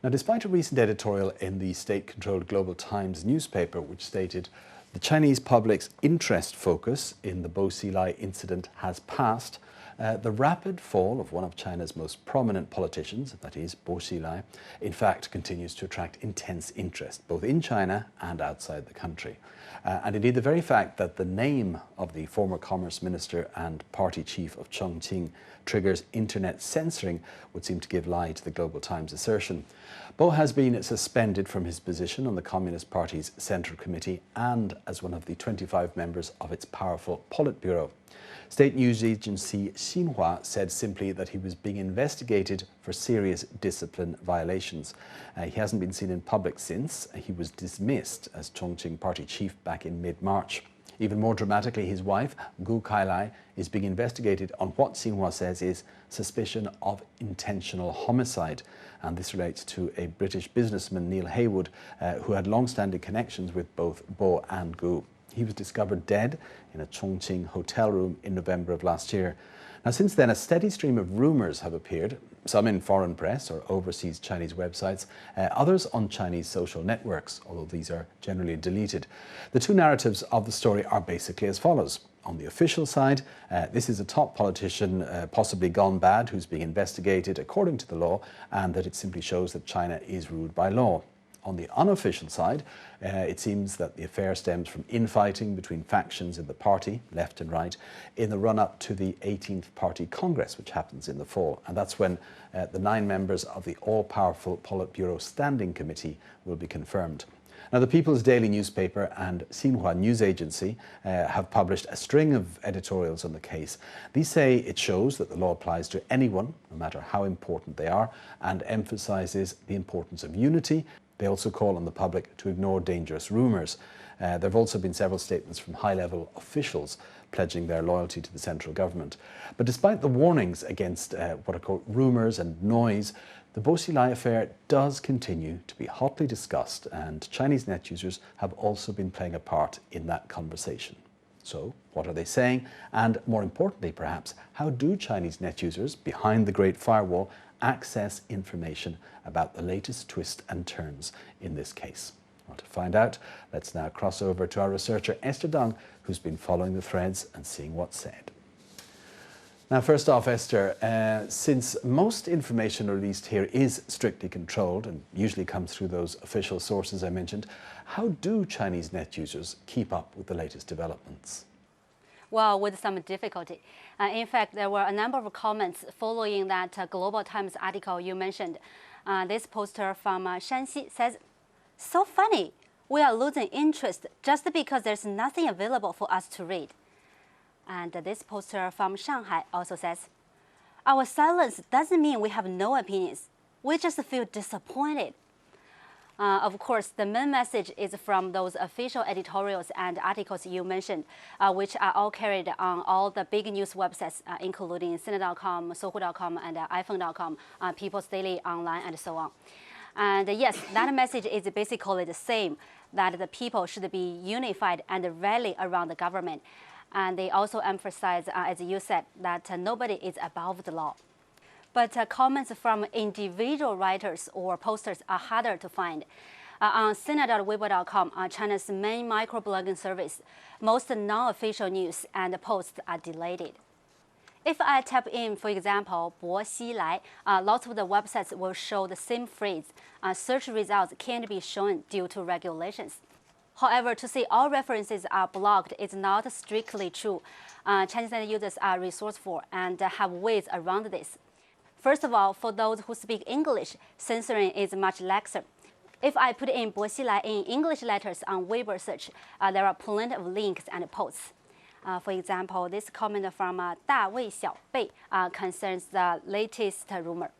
Now, despite a recent editorial in the state-controlled Global Times newspaper which stated the Chinese public's interest focus in the Bo Xilai incident has passed, the rapid fall of one of China's most prominent politicians, that is, Bo Xilai, in fact continues to attract intense interest, both in China and outside the country. And indeed, the very fact that the name of the former Commerce Minister and party chief of Chongqing triggers internet censoring would seem to give lie to the Global Times assertion. Bo has been suspended from his position on the Communist Party's Central Committee and as one of the 25 members of its powerful Politburo. State news agency Xinhua said simply that he was being investigated for serious discipline violations. He hasn't been seen in public since. He was dismissed as Chongqing party chief back in mid-March. Even more dramatically, his wife, Bo Xilai, is being investigated on what Xinhua says is suspicion of intentional homicide. And this relates to a British businessman, Neil Haywood, who had long-standing connections with both Bo and Gu. He was discovered dead in a Chongqing hotel room in November of last year. Now, since then, a steady stream of rumours have appeared, some in foreign press or overseas Chinese websites, others on Chinese social networks, although these are generally deleted. The two narratives of the story are basically as follows. On the official side, this is a top politician, possibly gone bad, who's being investigated according to the law, and that it simply shows that China is ruled by law. On the unofficial side, it seems that the affair stems from infighting between factions in the party, left and right, in the run-up to the 18th Party Congress, which happens in the fall. And that's when the 9 members of the all-powerful Politburo Standing Committee will be confirmed. Now, the People's Daily newspaper and Xinhua news agency have published a string of editorials on the case. These say it shows that the law applies to anyone, no matter how important they are, and emphasises the importance of unity. They also call on the public to ignore dangerous rumours. There have also been several statements from high-level officials pledging their loyalty to the central government. But despite the warnings against what are called rumours and noise, the Bo Xilai affair does continue to be hotly discussed, and Chinese net users have also been playing a part in that conversation. So, what are they saying? And more importantly, perhaps, how do Chinese net users behind the Great Firewall access information about the latest twists and turns in this case? Well, to find out, let's now cross over to our researcher Esther Dung, who's been following the threads and seeing what's said. Now, first off, Esther, since most information released here is strictly controlled and usually comes through those official sources I mentioned, how do Chinese net users keep up with the latest developments? Well, with some difficulty. In fact, there were a number of comments following that Global Times article you mentioned. This poster from Shanxi says, "So funny, we are losing interest just because there's nothing available for us to read." And this poster from Shanghai also says, "Our silence doesn't mean we have no opinions. We just feel disappointed." Of course, the main message is from those official editorials and articles you mentioned, which are all carried on all the big news websites, including Sina.com, Sohu.com, and iPhone.com, People's Daily Online, and so on. And yes, that message is basically the same, that the people should be unified and rally around the government. And they also emphasize, as you said, that nobody is above the law. But comments from individual writers or posters are harder to find. On Sina.weibo.com, China's main microblogging service, most non-official news and posts are deleted. If I type in, for example, Bo Xilai, lots of the websites will show the same phrase. Search results can't be shown due to regulations. However, to say all references are blocked is not strictly true. Chinese net users are resourceful and have ways around this. First of all, for those who speak English, censoring is much laxer. If I put in Bo Xilai in English letters on Weibo search, there are plenty of links and posts. For example, this comment from Da Wei Xiaobei concerns the latest rumor.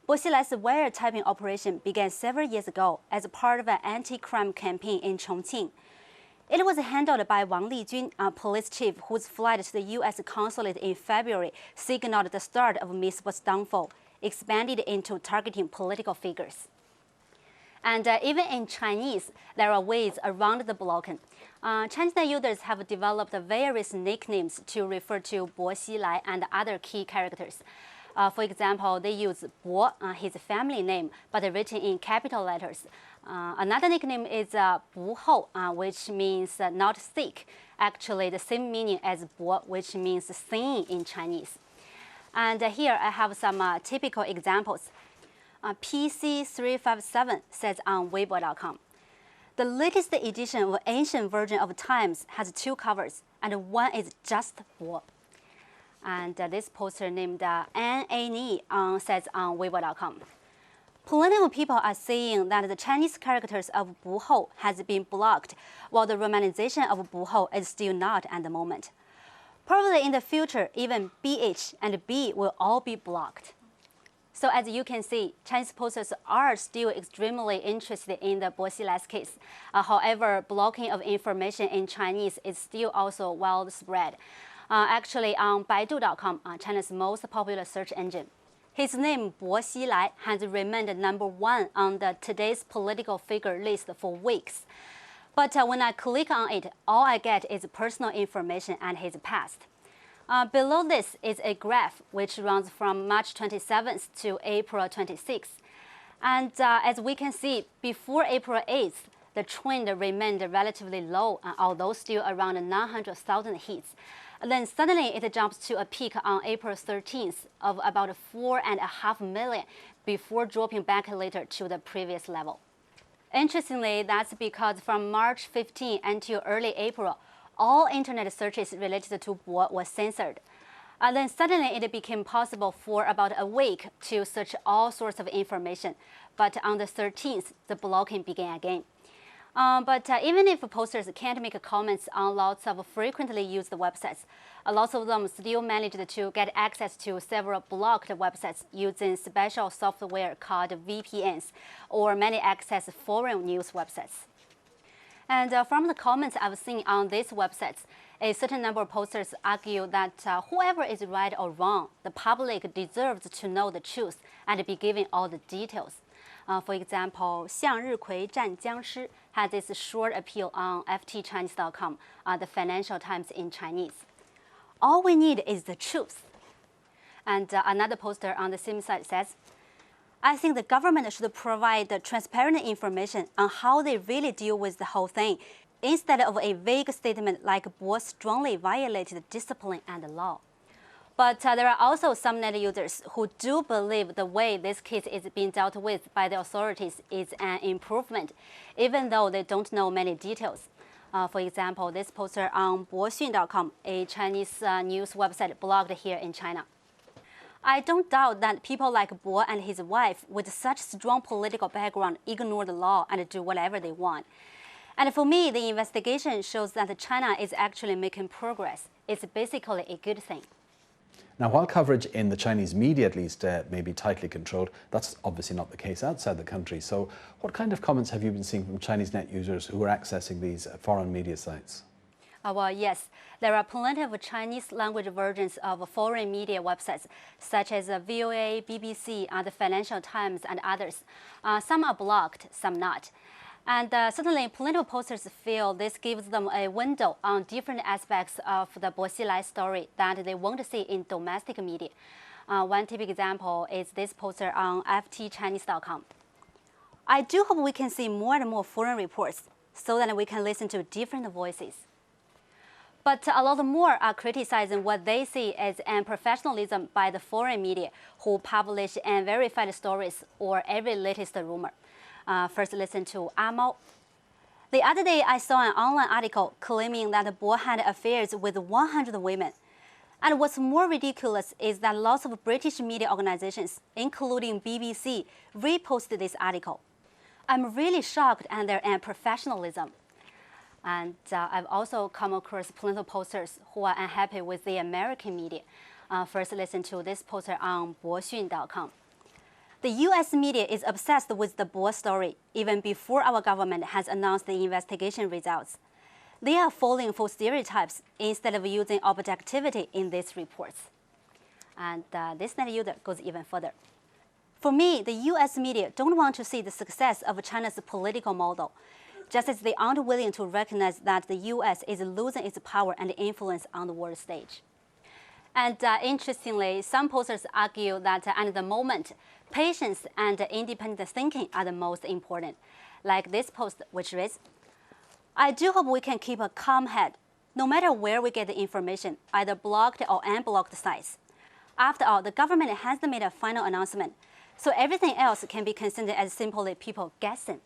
Bo Xilai's wiretyping operation began several years ago as part of an anti-crime campaign in Chongqing. It was handled by Wang Lijun, a police chief whose flight to the U.S. consulate in February signaled the start of Ms. Bo's downfall, expanded into targeting political figures. And even in Chinese, there are ways around the blocking. Chinese users have developed various nicknames to refer to Bo Xilai and other key characters. For example, they use Bo, his family name, but written in capital letters. Another nickname is Bu Hou, which means not sick. Actually, the same meaning as Bo, which means thin in Chinese. And here I have some typical examples. PC357 says on Weibo.com, the latest edition of ancient version of Times has 2 covers, and one is just Bo. And this poster named N.A.Ni says on Weibo.com, plenty of people are saying that the Chinese characters of Bu Hou has been blocked, while the romanization of Bu Hou is still not at the moment. Probably in the future, even BH and B will all be blocked. So as you can see, Chinese posters are still extremely interested in the Bo Xilai's case. However, blocking of information in Chinese is still also widespread. Actually, on Baidu.com, China's most popular search engine, his name, Bo Xilai, has remained #1 on the today's political figure list for weeks. But when I click on it, all I get is personal information and his past. Below this is a graph which runs from March 27th to April 26th. And as we can see, before April 8th, the trend remained relatively low, although still around 900,000 hits. Then suddenly it jumps to a peak on April 13th of about 4.5 million before dropping back later to the previous level. Interestingly, that's because from March 15 until early April, all internet searches related to Bo were censored. Then suddenly it became possible for about a week to search all sorts of information. But on the 13th, the blocking began again. But even if posters can't make comments on lots of frequently used websites, lots of them still managed to get access to several blocked websites using special software called VPNs, or many access foreign news websites. And from the comments I've seen on these websites, a certain number of posters argue that whoever is right or wrong, the public deserves to know the truth and be given all the details. For example, 向日葵战僵尸 has this short appeal on ftchinese.com, the Financial Times in Chinese. All we need is the truth. And another poster on the same site says, I think the government should provide transparent information on how they really deal with the whole thing, instead of a vague statement like Bo strongly violated discipline and law. But there are also some net users who do believe the way this case is being dealt with by the authorities is an improvement, even though they don't know many details. For example, this poster on Boxun.com, a Chinese news website blogged here in China. I don't doubt that people like Bo and his wife with such strong political background ignore the law and do whatever they want. And for me, the investigation shows that China is actually making progress. It's basically a good thing. Now, while coverage in the Chinese media, at least, may be tightly controlled, that's obviously not the case outside the country. So what kind of comments have you been seeing from Chinese net users who are accessing these foreign media sites? Well, yes, there are plenty of Chinese language versions of foreign media websites, such as VOA, BBC, the Financial Times, and others. Some are blocked, some not. And certainly, plenty of posters feel this gives them a window on different aspects of the Bo Xilai story that they won't see in domestic media. One typical example is this poster on ftchinese.com. I do hope we can see more and more foreign reports so that we can listen to different voices. But a lot more are criticizing what they see as unprofessionalism by the foreign media who publish unverified stories or every latest rumor. First, listen to Amao. The other day, I saw an online article claiming that Bo had affairs with 100 women. And what's more ridiculous is that lots of British media organizations, including BBC, reposted this article. I'm really shocked at their unprofessionalism. And I've also come across plenty of posters who are unhappy with the American media. First, listen to this poster on Boxun.com. The U.S. media is obsessed with the Bo story even before our government has announced the investigation results. They are falling for stereotypes instead of using objectivity in these reports. And this net user goes even further. For me, the U.S. media don't want to see the success of China's political model, just as they aren't willing to recognize that the U.S. is losing its power and influence on the world stage. And interestingly, some posters argue that at the moment, patience and independent thinking are the most important. Like this post, which reads, "I do hope we can keep a calm head, no matter where we get the information, either blocked or unblocked sites. After all, the government hasn't made a final announcement, so everything else can be considered as simply people guessing."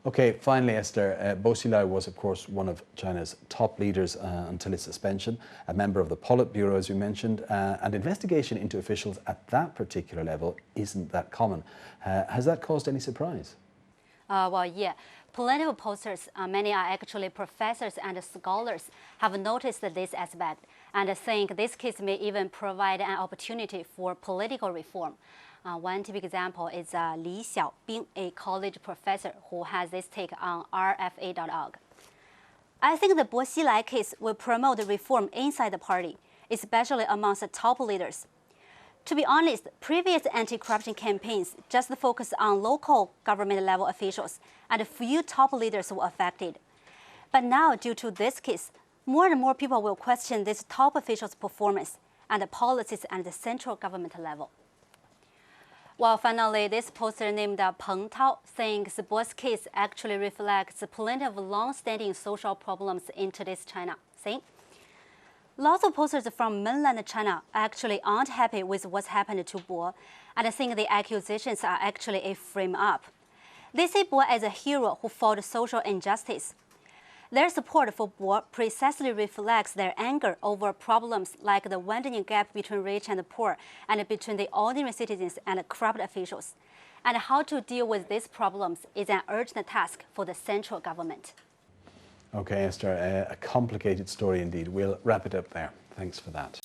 Okay, finally, Esther, Bo Xilai was, of course, one of China's top leaders until his suspension, a member of the Politburo, as you mentioned, and investigation into officials at that particular level isn't that common. Has that caused any surprise? Well, yeah. Plenty of posters, many are actually professors and scholars, have noticed this aspect and think this case may even provide an opportunity for political reform. One typical example is Li Xiaobing, a college professor who has this take on rfa.org. "I think the Bo Xilai case will promote reform inside the party, especially amongst the top leaders. To be honest, previous anti-corruption campaigns just focused on local government level officials, and few top leaders were affected. But now, due to this case, more and more people will question these top officials' performance and the policies at the central government level." Well, finally, this poster named Peng Tao thinks Bo's case actually reflects plenty of long-standing social problems in today's China. See? Lots of posters from mainland China actually aren't happy with what's happened to Bo and think the accusations are actually a frame-up. They see Bo as a hero who fought social injustice. Their support for Bo precisely reflects their anger over problems like the widening gap between rich and poor and between the ordinary citizens and corrupt officials. And how to deal with these problems is an urgent task for the central government. Okay, Esther, a complicated story indeed. We'll wrap it up there. Thanks for that.